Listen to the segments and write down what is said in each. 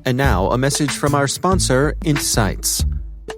And now, a message from our sponsor, Insights.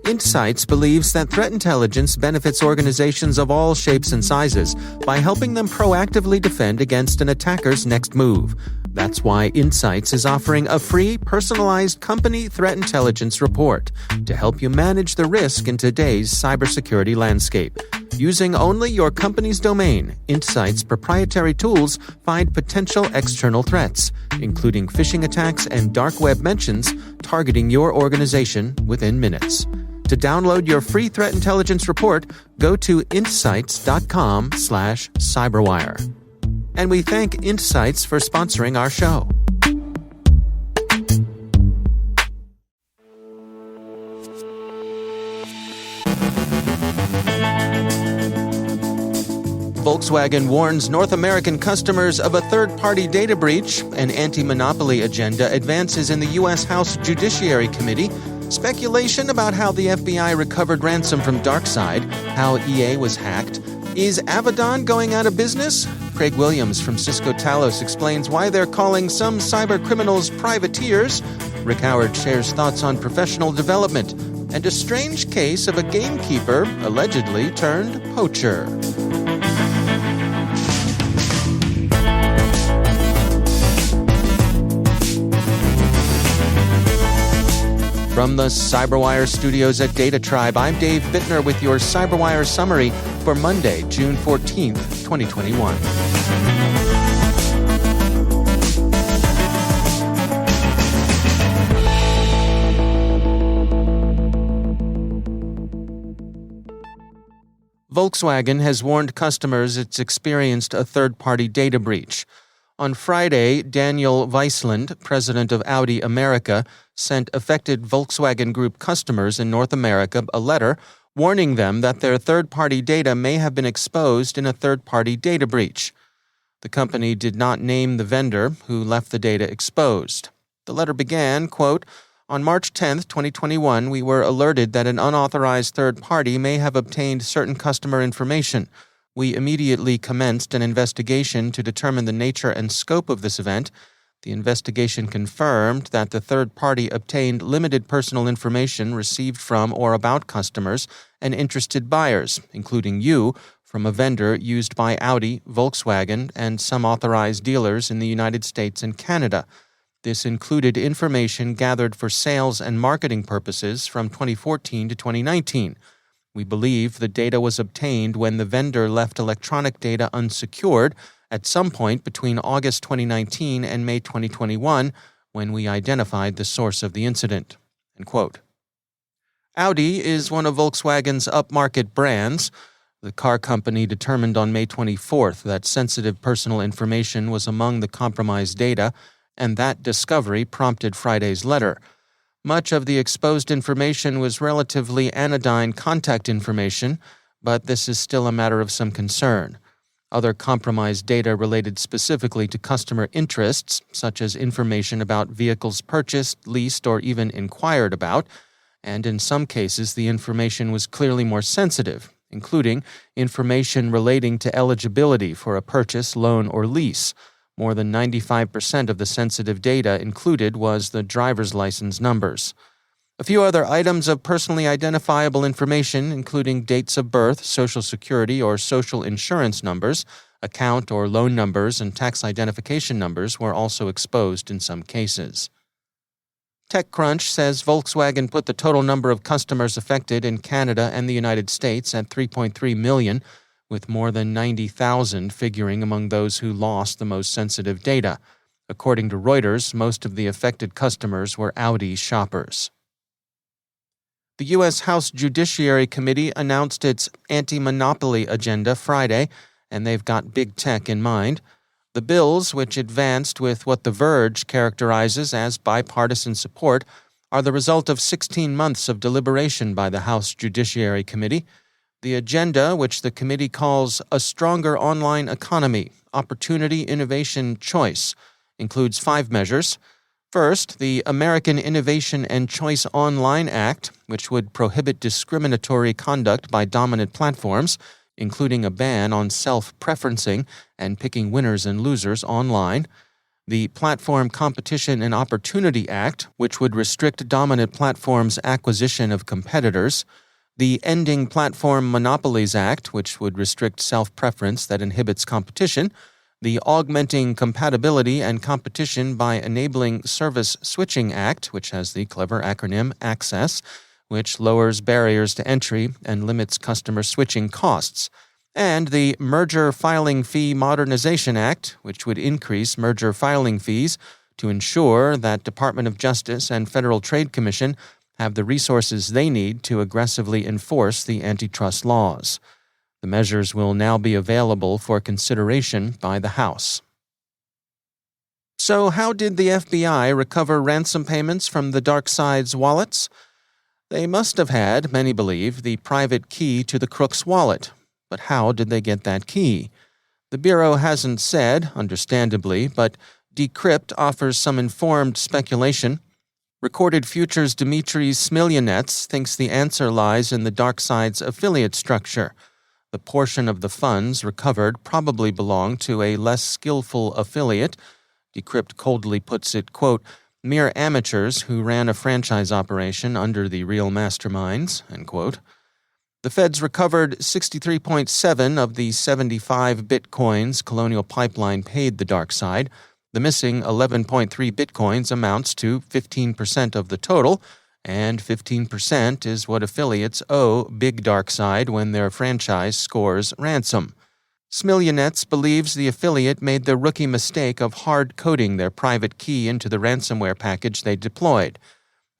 Insights believes that threat intelligence benefits organizations of all shapes and sizes by helping them proactively defend against an attacker's next move. That's why Insights is offering a free, personalized company threat intelligence report to help you manage the risk in today's cybersecurity landscape. Using only your company's domain, Insights' proprietary tools find potential external threats, including phishing attacks and dark web mentions targeting your organization within minutes. To download your free threat intelligence report, go to insights.com/cyberwire. And we thank Insights for sponsoring our show. Volkswagen warns North American customers of a third-party data breach. An anti-monopoly agenda advances in the US House Judiciary Committee. Speculation about how the FBI recovered ransom from DarkSide, how EA was hacked. Is Avaddon going out of business? Craig Williams from Cisco Talos explains why they're calling some cyber criminals privateers. Rick Howard shares thoughts on professional development. And a strange case of a gamekeeper allegedly turned poacher. From the CyberWire studios at Data Tribe, I'm Dave Bittner with your CyberWire summary for Monday, June 14th, 2021. Volkswagen has warned customers it's experienced a third-party data breach. On Friday, Daniel Weisland, president of Audi America, sent affected Volkswagen Group customers in North America a letter warning them that their third-party data may have been exposed in a third-party data breach. The company did not name the vendor who left the data exposed. The letter began, quote, "On March 10, 2021, we were alerted that an unauthorized third party may have obtained certain customer information. We immediately commenced an investigation to determine the nature and scope of this event. The investigation confirmed that the third party obtained limited personal information received from or about customers and interested buyers, including you, from a vendor used by Audi, Volkswagen, and some authorized dealers in the United States and Canada. This included information gathered for sales and marketing purposes from 2014 to 2019. We believe the data was obtained when the vendor left electronic data unsecured at some point between August 2019 and May 2021, when we identified the source of the incident." End quote. Audi is one of Volkswagen's upmarket brands. The car company determined on May 24th that sensitive personal information was among the compromised data, and that discovery prompted Friday's letter. Much of the exposed information was relatively anodyne contact information, but this is still a matter of some concern. Other compromised data related specifically to customer interests, such as information about vehicles purchased, leased, or even inquired about, and in some cases the information was clearly more sensitive, including information relating to eligibility for a purchase, loan, or lease. More than 95% of the sensitive data included was the driver's license numbers. A few other items of personally identifiable information, including dates of birth, social security or social insurance numbers, account or loan numbers, and tax identification numbers, were also exposed in some cases. TechCrunch says Volkswagen put the total number of customers affected in Canada and the United States at 3.3 million, with more than 90,000 figuring among those who lost the most sensitive data. According to Reuters, most of the affected customers were Audi shoppers. The US House Judiciary Committee announced its anti-monopoly agenda Friday, and they've got big tech in mind. The bills, which advanced with what The Verge characterizes as bipartisan support, are the result of 16 months of deliberation by the House Judiciary Committee. The agenda, which the committee calls A Stronger Online Economy, Opportunity, Innovation, Choice, includes 5 measures. First, the American Innovation and Choice Online Act, which would prohibit discriminatory conduct by dominant platforms, including a ban on self-preferencing and picking winners and losers online. the Platform Competition and Opportunity Act, which would restrict dominant platforms' acquisition of competitors, the Ending Platform Monopolies Act, which would restrict self-preference that inhibits competition, the Augmenting Compatibility and Competition by Enabling Service Switching Act, which has the clever acronym ACCESS, which lowers barriers to entry and limits customer switching costs, and the Merger Filing Fee Modernization Act, which would increase merger filing fees to ensure that Department of Justice and Federal Trade Commission have the resources they need to aggressively enforce the antitrust laws. The measures will now be available for consideration by the House. So how did the FBI recover ransom payments from the DarkSide's wallets? They must have had, many believe, the private key to the crook's wallet. But how did they get that key? The Bureau hasn't said, understandably, but Decrypt offers some informed speculation. Recorded Future's Dmitry Smilyanets thinks the answer lies in the DarkSide's affiliate structure. The portion of the funds recovered probably belonged to a less skillful affiliate. Decrypt coldly puts it, quote, mere amateurs who ran a franchise operation under the real masterminds, end quote. The feds recovered 63.7 of the 75 bitcoins Colonial Pipeline paid the DarkSide. The missing 11.3 bitcoins amounts to 15% of the total, and 15% is what affiliates owe Big DarkSide when their franchise scores ransom. Smilyanets believes the affiliate made the rookie mistake of hard-coding their private key into the ransomware package they deployed.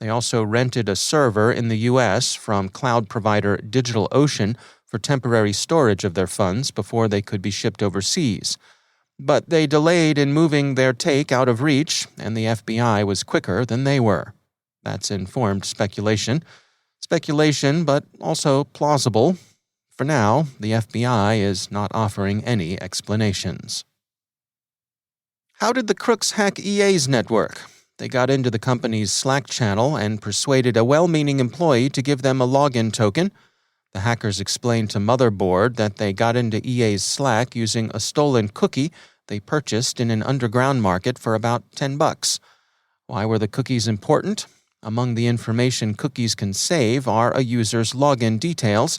They also rented a server in the U.S. from cloud provider DigitalOcean for temporary storage of their funds before they could be shipped overseas. But they delayed in moving their take out of reach, and the FBI was quicker than they were. That's informed speculation. Speculation, but also plausible. For now, the FBI is not offering any explanations. How did the crooks hack EA's network? They got into the company's Slack channel and persuaded a well-meaning employee to give them a login token. The hackers explained to Motherboard that they got into EA's Slack using a stolen cookie they purchased in an underground market for about $10. Why were the cookies important? Among the information cookies can save are a user's login details,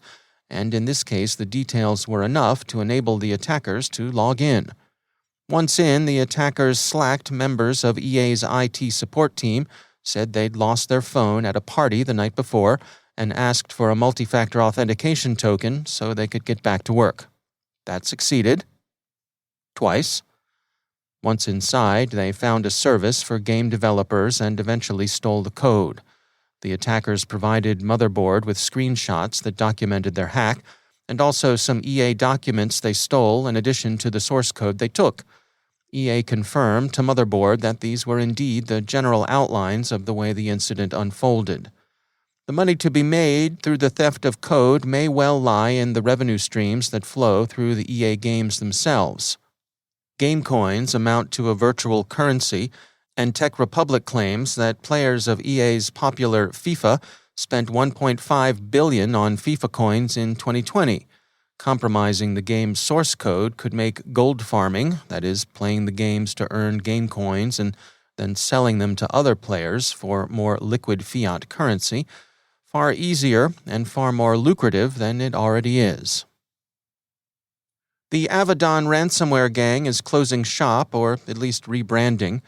and in this case the details were enough to enable the attackers to log in. Once in, the attackers slacked members of EA's IT support team, said they'd lost their phone at a party the night before, and asked for a multi-factor authentication token so they could get back to work. That succeeded. Twice. Once inside, they found a service for game developers and eventually stole the code. The attackers provided Motherboard with screenshots that documented their hack, and also some EA documents they stole in addition to the source code they took. EA confirmed to Motherboard that these were indeed the general outlines of the way the incident unfolded. The money to be made through the theft of code may well lie in the revenue streams that flow through the EA games themselves. Game coins amount to a virtual currency, and Tech Republic claims that players of EA's popular FIFA spent $1.5 billion on FIFA coins in 2020. Compromising the game's source code could make gold farming, that is, playing the games to earn game coins and then selling them to other players for more liquid fiat currency, far easier and far more lucrative than it already is. The Avaddon ransomware gang is closing shop, or at least rebranding.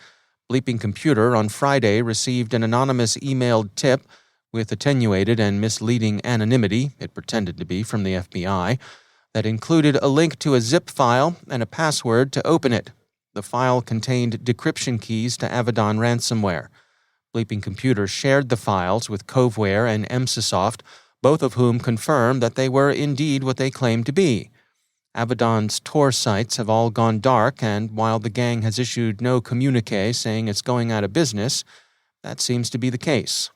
Bleeping Computer on Friday received an anonymous emailed tip with attenuated and misleading anonymity, it pretended to be from the FBI, that included a link to a zip file and a password to open it. The file contained decryption keys to Avaddon ransomware. Bleeping Computer shared the files with Coveware and Emsisoft, both of whom confirmed that they were indeed what they claimed to be. Avaddon's Tor sites have all gone dark, and while the gang has issued no communique saying it's going out of business, that seems to be the case.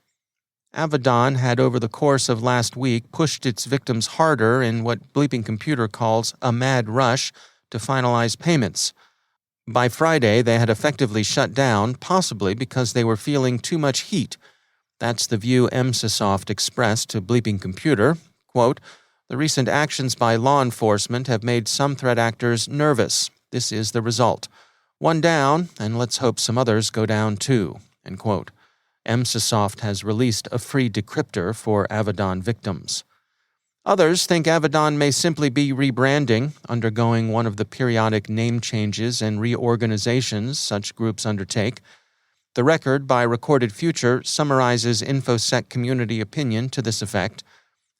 Avaddon had over the course of last week pushed its victims harder in what Bleeping Computer calls a mad rush to finalize payments. By Friday, they had effectively shut down, possibly because they were feeling too much heat. That's the view Emsisoft expressed to Bleeping Computer. Quote, "The recent actions by law enforcement have made some threat actors nervous. This is the result. One down, and let's hope some others go down too." End quote. Emsisoft has released a free decryptor for Avaddon victims. Others think Avaddon may simply be rebranding, undergoing one of the periodic name changes and reorganizations such groups undertake. The Record by Recorded Future summarizes InfoSec community opinion to this effect.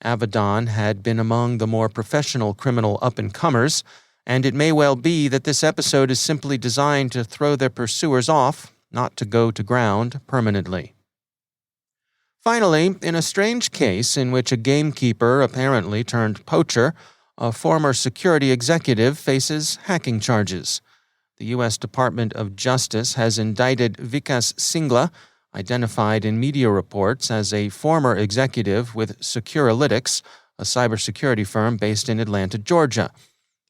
Avaddon had been among the more professional criminal up-and-comers, and it may well be that this episode is simply designed to throw their pursuers off, not to go to ground permanently. Finally, in a strange case in which a gamekeeper apparently turned poacher, a former security executive faces hacking charges. The U.S. Department of Justice has indicted Vikas Singla, identified in media reports as a former executive with Securalytics, a cybersecurity firm based in Atlanta, Georgia.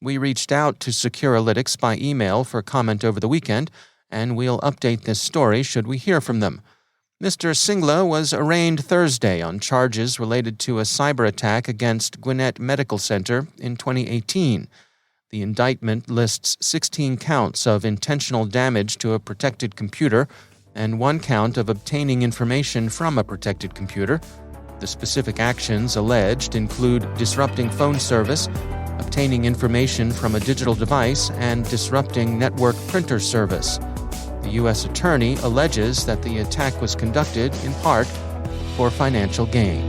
We reached out to Securalytics by email for comment over the weekend, and we'll update this story should we hear from them. Mr. Singla was arraigned Thursday on charges related to a cyber attack against Gwinnett Medical Center in 2018. The indictment lists 16 counts of intentional damage to a protected computer and 1 count of obtaining information from a protected computer. The specific actions alleged include disrupting phone service, obtaining information from a digital device, and disrupting network printer service. The U.S. Attorney alleges that the attack was conducted, in part, for financial gain.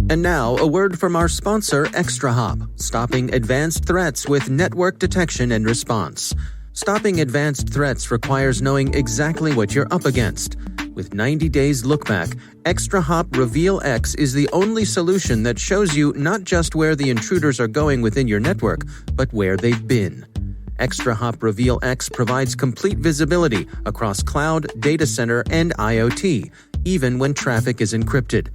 And now, a word from our sponsor, ExtraHop, stopping advanced threats with network detection and response. Stopping advanced threats requires knowing exactly what you're up against. With 90 days look-back, ExtraHop Reveal X is the only solution that shows you not just where the intruders are going within your network, but where they've been. ExtraHop Reveal X provides complete visibility across cloud, data center, and IoT, even when traffic is encrypted.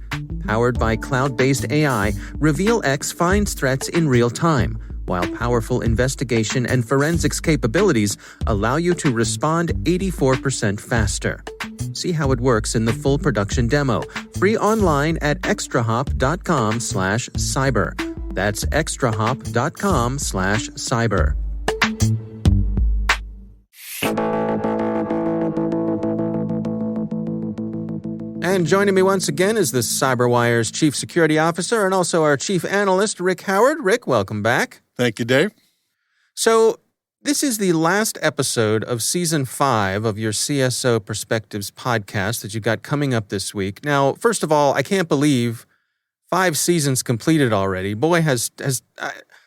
Powered by cloud-based AI, Reveal X finds threats in real time, while powerful investigation and forensics capabilities allow you to respond 84% faster. See how it works in the full production demo. Free online at extrahop.com/cyber. That's extrahop.com/cyber. And joining me once again is the CyberWire's Chief Security Officer and also our Chief Analyst, Rick Howard. Rick, welcome back. Thank you, Dave. So, this is the last episode of Season 5 of your CSO Perspectives podcast that you've got coming up this week. Now, first of all, I can't believe 5 seasons completed already. Boy,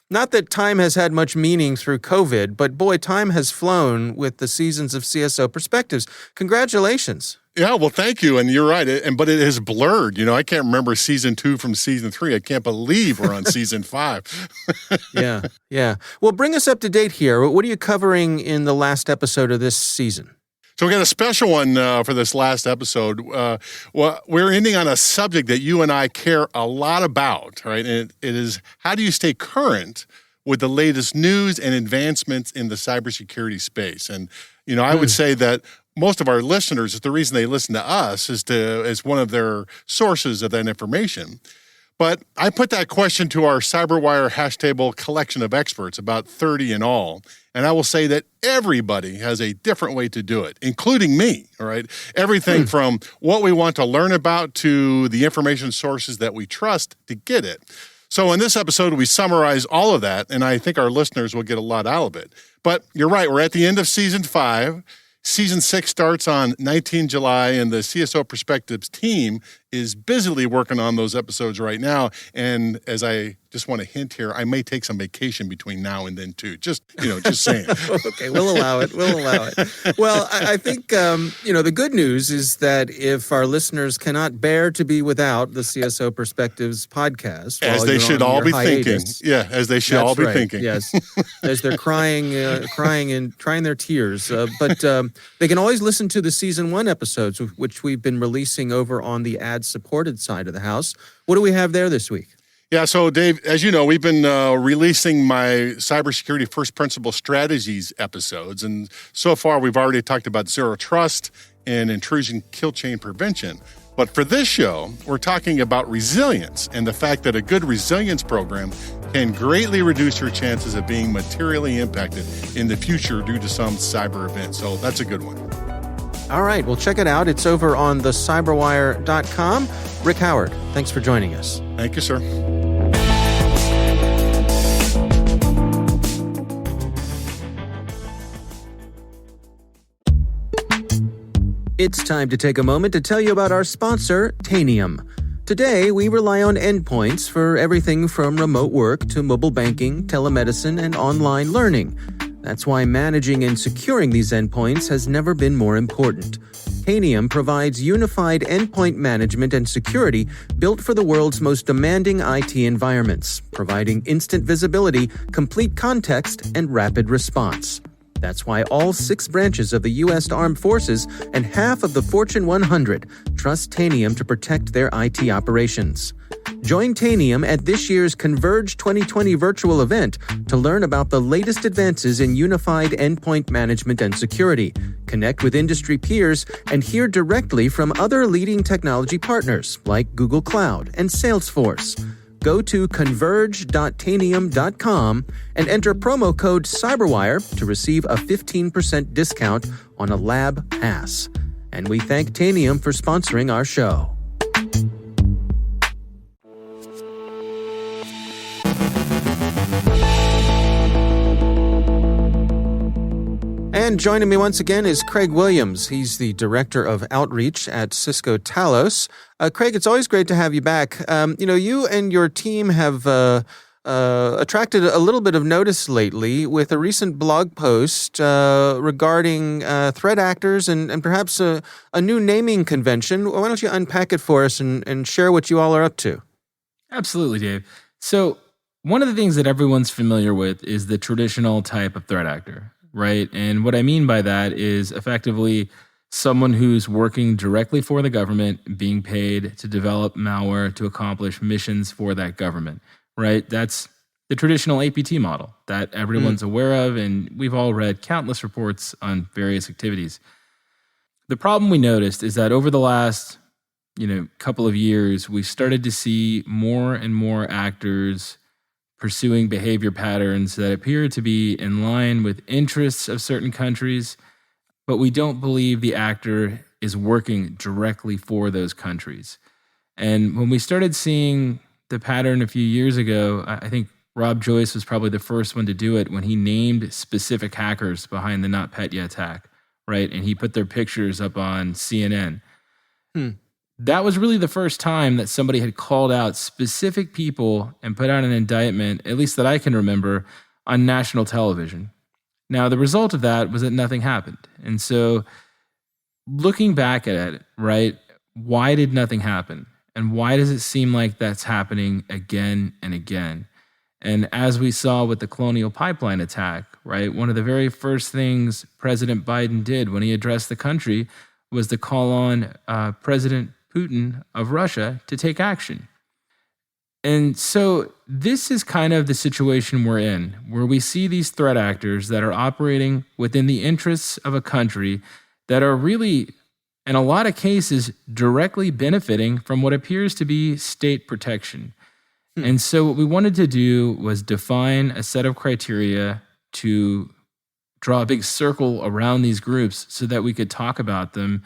not that time has had much meaning through COVID, but boy, time has flown with the seasons of CSO Perspectives. Congratulations. Yeah, well, thank you. And you're right. But it has blurred. I can't remember Season 2 from Season 3. I can't believe we're on Season 5. Yeah. Well, bring us up to date here. What are you covering in the last episode of this season? So we got a special one for this last episode. We're ending on a subject that you and I care a lot about, right? And it is, how do you stay current with the latest news and advancements in the cybersecurity space? And, I would say that most of our listeners, the reason they listen to us is as one of their sources of that information. But I put that question to our CyberWire hash table collection of experts, about 30 in all. And I will say that everybody has a different way to do it, including me, all right? Everything from what we want to learn about to the information sources that we trust to get it. So in this episode, we summarize all of that, and I think our listeners will get a lot out of it. But you're right, we're at the end of Season 5. Season 6 starts on 19 July, and the CSO Perspectives team is busily working on those episodes right now. And as I just want to hint here, I may take some vacation between now and then too. Just saying. Okay, we'll allow it. Well, I think, the good news is that if our listeners cannot bear to be without the CSO Perspectives podcast, as they should all be thinking. Yeah, as they should all be thinking. Yes, as they're crying their tears. But they can always listen to the Season 1 episodes, which we've been releasing over on the ad-supported side of the house. What do we have there this week? Yeah, so Dave, as you know, we've been releasing my cybersecurity first principle strategies episodes, and so far we've already talked about zero trust and intrusion kill chain prevention. But for this show, we're talking about resilience and the fact that a good resilience program can greatly reduce your chances of being materially impacted in the future due to some cyber event. So that's a good one. All right, well, check it out. It's over on the CyberWire.com. Rick Howard, thanks for joining us. Thank you, sir. It's time to take a moment to tell you about our sponsor, Tanium. Today, we rely on endpoints for everything from remote work to mobile banking, telemedicine, and online learning. That's why managing and securing these endpoints has never been more important. Tanium provides unified endpoint management and security built for the world's most demanding IT environments, providing instant visibility, complete context, and rapid response. That's why all 6 branches of the U.S. Armed Forces and half of the Fortune 100 trust Tanium to protect their IT operations. Join Tanium at this year's Converge 2020 virtual event to learn about the latest advances in unified endpoint management and security, connect with industry peers, and hear directly from other leading technology partners like Google Cloud and Salesforce. Go to converge.tanium.com and enter promo code CyberWire to receive a 15% discount on a lab pass. And we thank Tanium for sponsoring our show. And joining me once again is Craig Williams. He's the Director of Outreach at Cisco Talos. Craig, it's always great to have you back. You and your team have attracted a little bit of notice lately with a recent blog post regarding threat actors and perhaps a new naming convention. Why don't you unpack it for us and share what you all are up to? Absolutely, Dave. So one of the things that everyone's familiar with is the traditional type of threat actor. Right. And what I mean by that is effectively someone who's working directly for the government, being paid to develop malware to accomplish missions for that government. Right. That's the traditional APT model that everyone's aware of. And we've all read countless reports on various activities. The problem we noticed is that over the last, couple of years, we started to see more and more actors pursuing behavior patterns that appear to be in line with interests of certain countries, but we don't believe the actor is working directly for those countries. And when we started seeing the pattern a few years ago, I think Rob Joyce was probably the first one to do it when he named specific hackers behind the NotPetya attack, right? And he put their pictures up on CNN. That was really the first time that somebody had called out specific people and put out an indictment, at least that I can remember, on national television. Now, the result of that was that nothing happened. And so looking back at it, right, why did nothing happen? And why does it seem like that's happening again and again? And as we saw with the Colonial Pipeline attack, right, one of the very first things President Biden did when he addressed the country was to call on President Putin of Russia to take action. And so this is kind of the situation we're in, where we see these threat actors that are operating within the interests of a country that are really, in a lot of cases, directly benefiting from what appears to be state protection. And so what we wanted to do was define a set of criteria to draw a big circle around these groups so that we could talk about them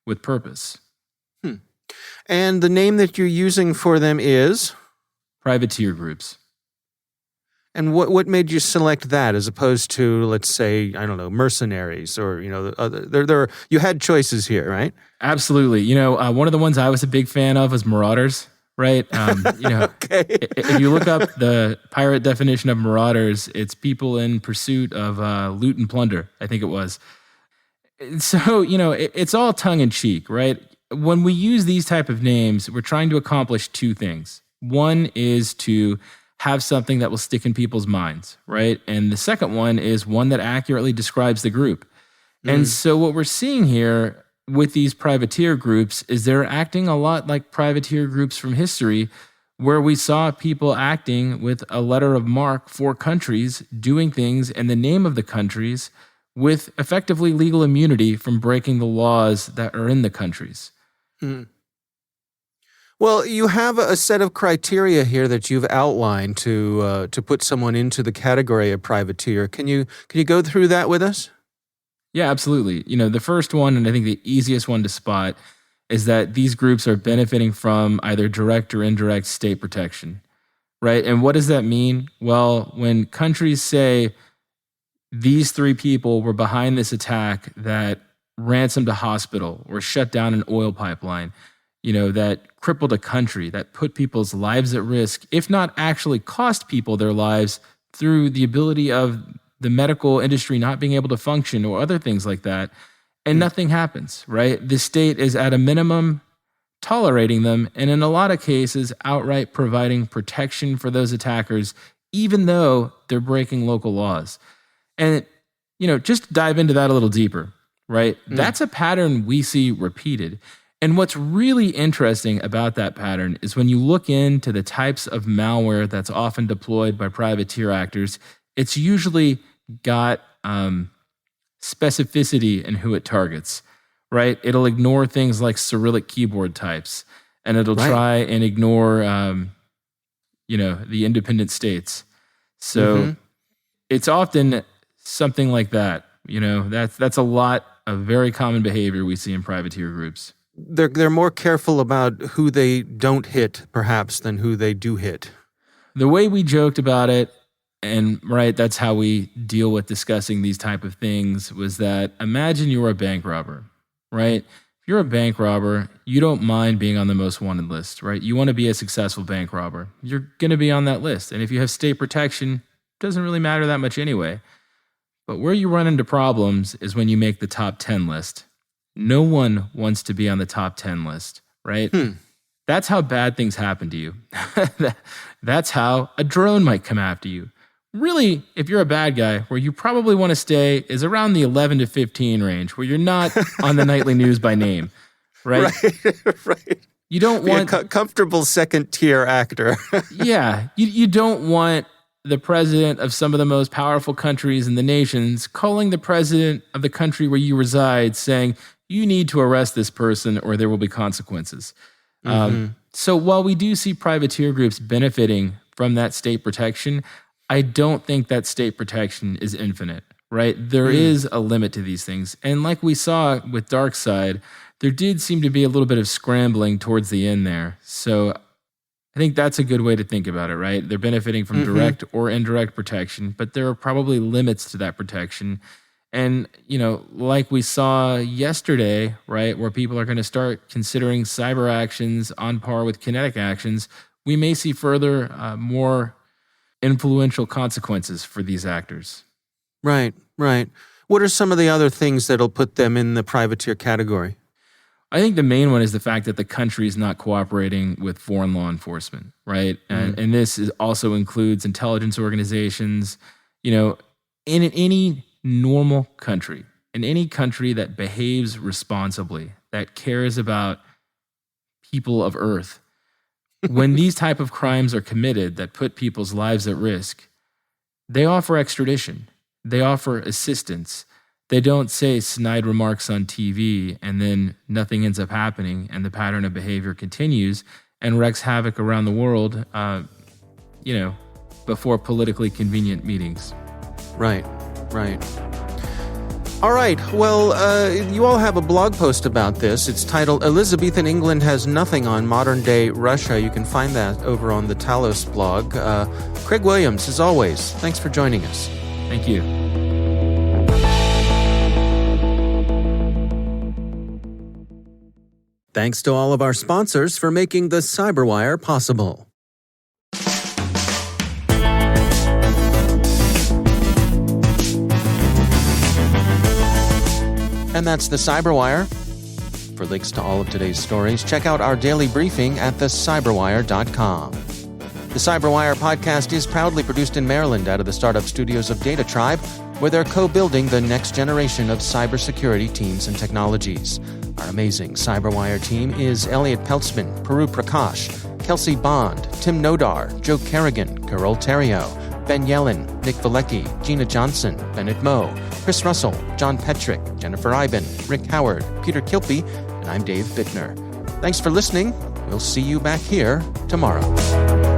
with purpose. And the name that you're using for them is? Privateer groups. And what made you select that as opposed to, let's say, mercenaries or, you had choices here, right? Absolutely. One of the ones I was a big fan of was marauders, right? Okay. If you look up the pirate definition of marauders, it's people in pursuit of loot and plunder, I think it was. So, it's all tongue in cheek, right? When we use these type of names, we're trying to accomplish two things. One is to have something that will stick in people's minds, right? And the second one is one that accurately describes the group. And so what we're seeing here with these privateer groups is they're acting a lot like privateer groups from history, where we saw people acting with a letter of marque for countries, doing things in the name of the countries with effectively legal immunity from breaking the laws that are in the countries. Well, you have a set of criteria here that you've outlined to put someone into the category of privateer. Can you go through that with us? Yeah, absolutely. The first one, and I think the easiest one to spot, is that these groups are benefiting from either direct or indirect state protection, right? And what does that mean? Well, when countries say these three people were behind this attack that ransomed a hospital or shut down an oil pipeline, that crippled a country, that put people's lives at risk, if not actually cost people their lives through the ability of the medical industry not being able to function or other things like that, and nothing happens, right? The state is at a minimum tolerating them, and in a lot of cases, outright providing protection for those attackers, even though they're breaking local laws. And, just dive into that a little deeper, right? That's a pattern we see repeated. And what's really interesting about that pattern is when you look into the types of malware that's often deployed by privateer actors, it's usually got specificity in who it targets, right? It'll ignore things like Cyrillic keyboard types, and it'll try and ignore, the independent states. So it's often something like that. That's a lot of very common behavior we see in privateer groups. They're more careful about who they don't hit, perhaps, than who they do hit. The way we joked about it, and that's how we deal with discussing these type of things, was that imagine you were a bank robber, right? If you're a bank robber, you don't mind being on the most wanted list, right? You want to be a successful bank robber. You're going to be on that list. And if you have state protection, it doesn't really matter that much anyway. But where you run into problems is when you make the top 10 list. No one wants to be on the top 10 list, right? That's how bad things happen to you. That's how a drone might come after you. Really, if you're a bad guy, where you probably want to stay is around the 11 to 15 range, where you're not on the nightly news by name, right? Right. You don't want a comfortable second-tier actor. Yeah, you don't want the president of some of the most powerful countries in the nations calling the president of the country where you reside saying, you need to arrest this person or there will be consequences. So while we do see privateer groups benefiting from that state protection, I don't think that state protection is infinite, right? There is a limit to these things. And like we saw with DarkSide, there did seem to be a little bit of scrambling towards the end there. So I think that's a good way to think about it, right? They're benefiting from direct or indirect protection, but there are probably limits to that protection. And, like we saw yesterday, right, where people are going to start considering cyber actions on par with kinetic actions, we may see further, more influential consequences for these actors. Right. What are some of the other things that'll put them in the privateer category? I think the main one is the fact that the country is not cooperating with foreign law enforcement, right? And this also includes intelligence organizations. In any normal country, in any country that behaves responsibly, that cares about people of Earth, when these type of crimes are committed that put people's lives at risk, they offer extradition. They offer assistance. They don't say snide remarks on TV and then nothing ends up happening and the pattern of behavior continues and wreaks havoc around the world, before politically convenient meetings. Right. All right. Well, you all have a blog post about this. It's titled Elizabethan England Has Nothing on Modern-Day Russia. You can find that over on the Talos blog. Craig Williams, as always, thanks for joining us. Thank you. Thanks to all of our sponsors for making the CyberWire possible. And that's the CyberWire. For links to all of today's stories, check out our daily briefing at thecyberwire.com. The CyberWire podcast is proudly produced in Maryland out of the startup studios of Data Tribe, where they're co-building the next generation of cybersecurity teams and technologies. Our amazing CyberWire team is Elliot Peltzman, Peru Prakash, Kelsey Bond, Tim Nodar, Joe Kerrigan, Carol Terrio, Ben Yellen, Nick Valecki, Gina Johnson, Bennett Moe, Chris Russell, John Petrick, Jennifer Iben, Rick Howard, Peter Kilpie, and I'm Dave Bittner. Thanks for listening. We'll see you back here tomorrow.